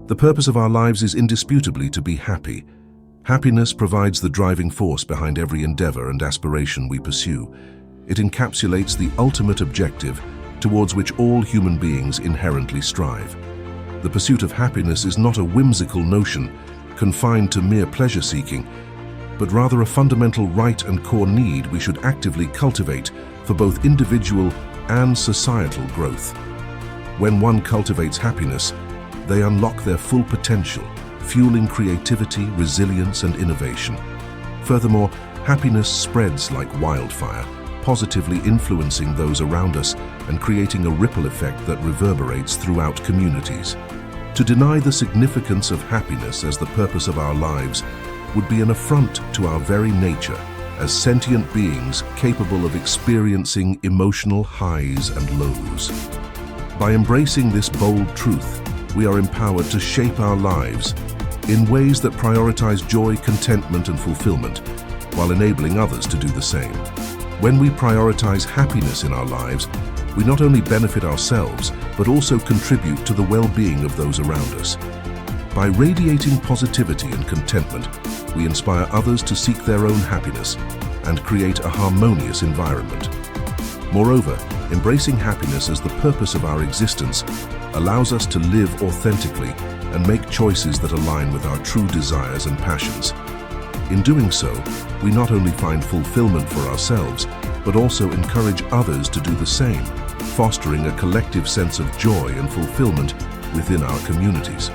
The purpose of our lives is indisputably to be happy. Happiness provides the driving force behind every endeavor and aspiration we pursue. It encapsulates the ultimate objective towards which all human beings inherently strive. The pursuit of happiness is not a whimsical notion confined to mere pleasure-seeking, but rather a fundamental right and core need we should actively cultivate for both individual and societal growth. When one cultivates happiness, they unlock their full potential, fueling creativity, resilience, and innovation. Furthermore, happiness spreads like wildfire, positively influencing those around us and creating a ripple effect that reverberates throughout communities. To deny the significance of happiness as the purpose of our lives would be an affront to our very nature as sentient beings capable of experiencing emotional highs and lows. By embracing this bold truth, we are empowered to shape our lives in ways that prioritize joy, contentment, and fulfillment, while enabling others to do the same. When we prioritize happiness in our lives, we not only benefit ourselves, but also contribute to the well-being of those around us. By radiating positivity and contentment, we inspire others to seek their own happiness and create a harmonious environment. Moreover, embracing happiness as the purpose of our existence allows us to live authentically and make choices that align with our true desires and passions. In doing so, we not only find fulfillment for ourselves, but also encourage others to do the same, fostering a collective sense of joy and fulfillment within our communities.